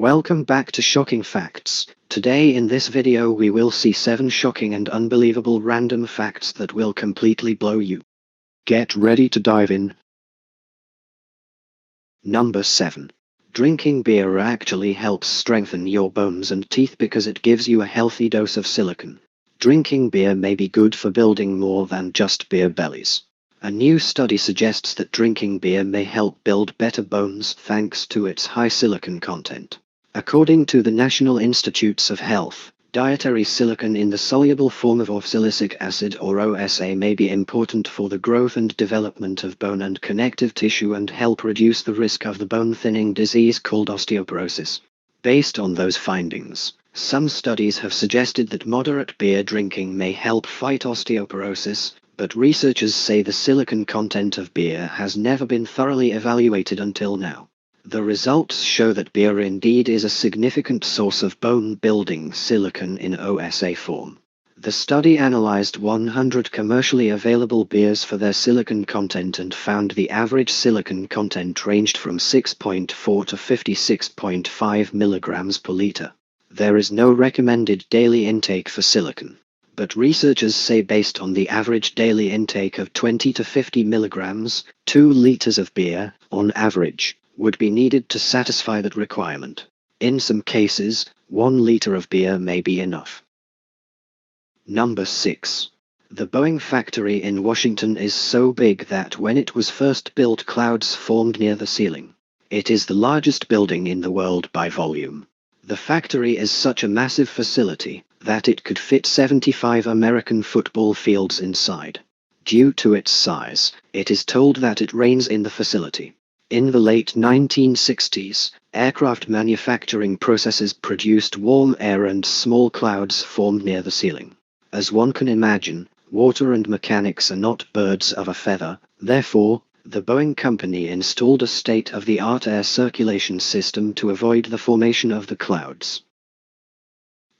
Welcome back to Shocking Facts. Today in this video we will see 7 shocking and unbelievable random facts that will completely blow you. Get ready to dive in. Number 7. Drinking beer actually helps strengthen your bones and teeth because it gives you a healthy dose of silicon. Drinking beer may be good for building more than just beer bellies. A new study suggests that drinking beer may help build better bones thanks to its high silicon content. According to the National Institutes of Health, dietary silicon in the soluble form of oxalic acid or OSA may be important for the growth and development of bone and connective tissue and help reduce the risk of the bone-thinning disease called osteoporosis. Based on those findings, some studies have suggested that moderate beer drinking may help fight osteoporosis, but researchers say the silicon content of beer has never been thoroughly evaluated until now. The results show that beer indeed is a significant source of bone-building silicon in OSA form. The study analyzed 100 commercially available beers for their silicon content and found the average silicon content ranged from 6.4 to 56.5 milligrams per liter. There is no recommended daily intake for silicon, but researchers say based on the average daily intake of 20 to 50 milligrams, 2 liters of beer, on average, would be needed to satisfy that requirement. In some cases, 1 liter of beer may be enough. Number 6. The Boeing factory in Washington is so big that when it was first built, clouds formed near the ceiling. It is the largest building in the world by volume. The factory is such a massive facility that it could fit 75 American football fields inside. Due to its size, it is told that it rains in the facility. In the late 1960s, aircraft manufacturing processes produced warm air and small clouds formed near the ceiling. As one can imagine, water and mechanics are not birds of a feather, therefore, the Boeing company installed a state-of-the-art air circulation system to avoid the formation of the clouds.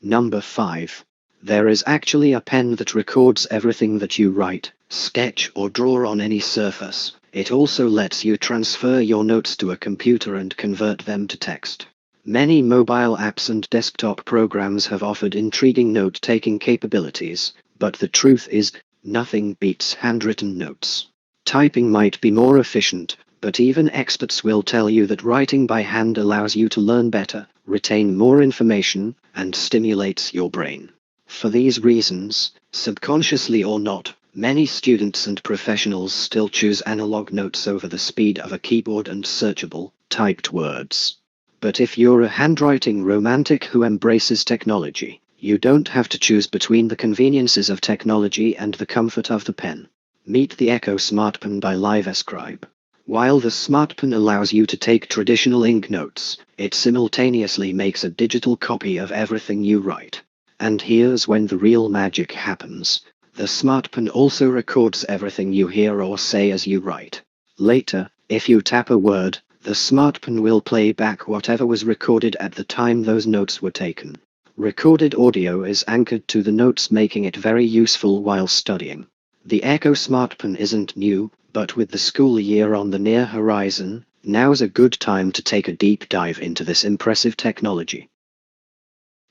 Number 5. There is actually a pen that records everything that you write, sketch or draw on any surface. It also lets you transfer your notes to a computer and convert them to text. Many mobile apps and desktop programs have offered intriguing note-taking capabilities, but the truth is, nothing beats handwritten notes. Typing might be more efficient, but even experts will tell you that writing by hand allows you to learn better, retain more information, and stimulates your brain. For these reasons, subconsciously or not, many students and professionals still choose analog notes over the speed of a keyboard and searchable, typed words. But if you're a handwriting romantic who embraces technology, you don't have to choose between the conveniences of technology and the comfort of the pen. Meet the Echo SmartPen by LiveScribe. While the SmartPen allows you to take traditional ink notes, it simultaneously makes a digital copy of everything you write. And here's when the real magic happens. The SmartPen also records everything you hear or say as you write. Later, if you tap a word, the SmartPen will play back whatever was recorded at the time those notes were taken. Recorded audio is anchored to the notes, making it very useful while studying. The Echo SmartPen isn't new, but with the school year on the near horizon, now's a good time to take a deep dive into this impressive technology.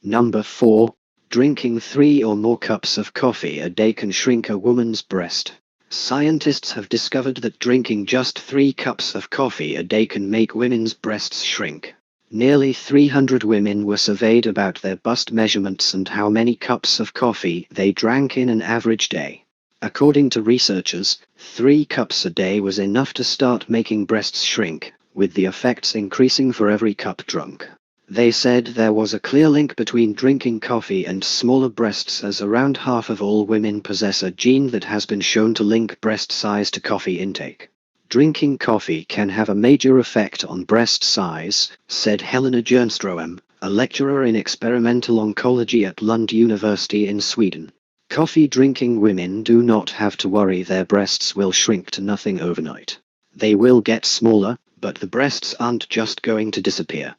Number 4. Drinking 3 or more cups of coffee a day can shrink a woman's breast. Scientists have discovered that drinking just 3 cups of coffee a day can make women's breasts shrink. Nearly 300 women were surveyed about their bust measurements and how many cups of coffee they drank in an average day. According to researchers, 3 cups a day was enough to start making breasts shrink, with the effects increasing for every cup drunk. They said there was a clear link between drinking coffee and smaller breasts, as around half of all women possess a gene that has been shown to link breast size to coffee intake. Drinking coffee can have a major effect on breast size, said Helena Jernström, a lecturer in experimental oncology at Lund University in Sweden. Coffee-drinking women do not have to worry their breasts will shrink to nothing overnight. They will get smaller, but the breasts aren't just going to disappear.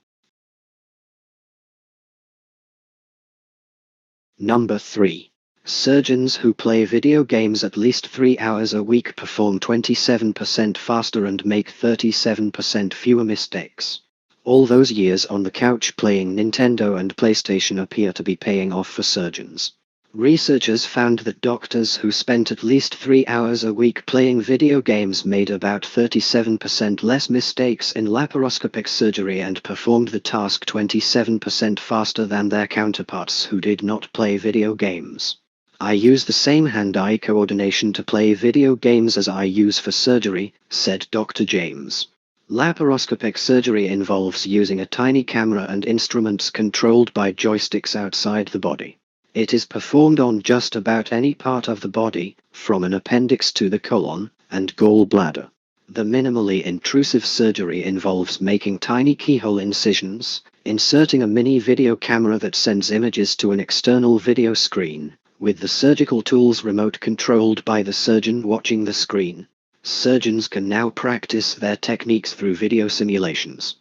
Number 3. Surgeons who play video games at least 3 hours a week perform 27% faster and make 37% fewer mistakes. All those years on the couch playing Nintendo and PlayStation appear to be paying off for surgeons. Researchers found that doctors who spent at least 3 hours a week playing video games made about 37% less mistakes in laparoscopic surgery and performed the task 27% faster than their counterparts who did not play video games. I use the same hand-eye coordination to play video games as I use for surgery, said Dr. James. Laparoscopic surgery involves using a tiny camera and instruments controlled by joysticks outside the body. It is performed on just about any part of the body, from an appendix to the colon and gallbladder. The minimally intrusive surgery involves making tiny keyhole incisions, inserting a mini video camera that sends images to an external video screen, with the surgical tools remote controlled by the surgeon watching the screen. Surgeons can now practice their techniques through video simulations.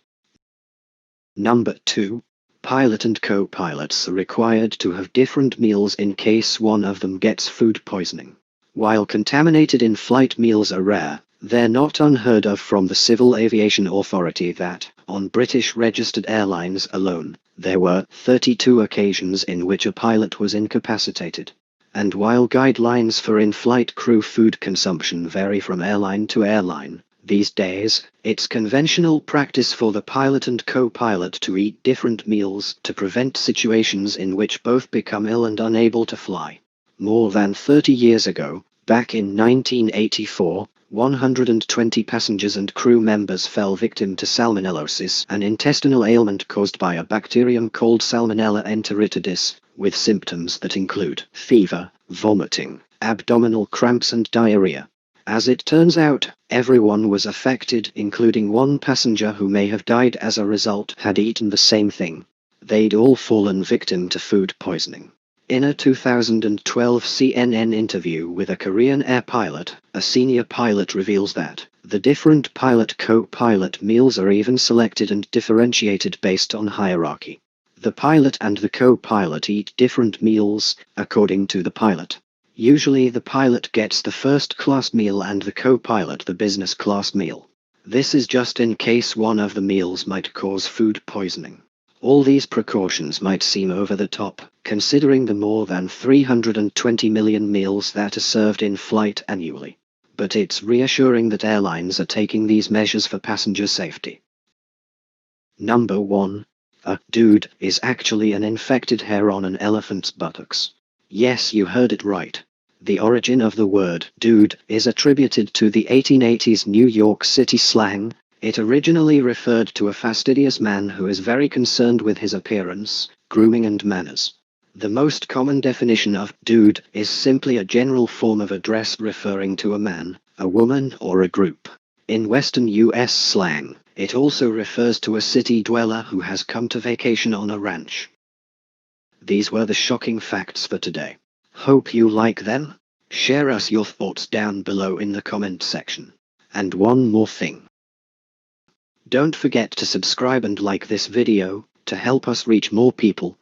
Number 2. Pilot and co-pilots are required to have different meals in case one of them gets food poisoning. While contaminated in-flight meals are rare, they're not unheard of from the Civil Aviation Authority that, on British-registered airlines alone, there were 32 occasions in which a pilot was incapacitated. And while guidelines for in-flight crew food consumption vary from airline to airline, these days, it's conventional practice for the pilot and co-pilot to eat different meals to prevent situations in which both become ill and unable to fly. More than 30 years ago, back in 1984, 120 passengers and crew members fell victim to salmonellosis, an intestinal ailment caused by a bacterium called Salmonella enteritidis, with symptoms that include fever, vomiting, abdominal cramps and diarrhea. As it turns out, everyone was affected, including one passenger who may have died as a result had eaten the same thing. They'd all fallen victim to food poisoning. In a 2012 CNN interview with a Korean air pilot, a senior pilot reveals that the different pilot-co-pilot meals are even selected and differentiated based on hierarchy. The pilot and the co-pilot eat different meals, according to the pilot. Usually the pilot gets the first-class meal and the co-pilot the business-class meal. This is just in case one of the meals might cause food poisoning. All these precautions might seem over the top, considering the more than 320 million meals that are served in flight annually. But it's reassuring that airlines are taking these measures for passenger safety. Number 1. A dude is actually an infected hair on an elephant's buttocks. Yes, you heard it right. The origin of the word dude is attributed to the 1880s New York City slang. It originally referred to a fastidious man who is very concerned with his appearance, grooming and manners. The most common definition of dude is simply a general form of address referring to a man, a woman or a group. In Western U.S. slang, it also refers to a city dweller who has come to vacation on a ranch. These were the shocking facts for today. Hope you like them. Share us your thoughts down below in the comment section. And one more thing. Don't forget to subscribe and like this video, to help us reach more people.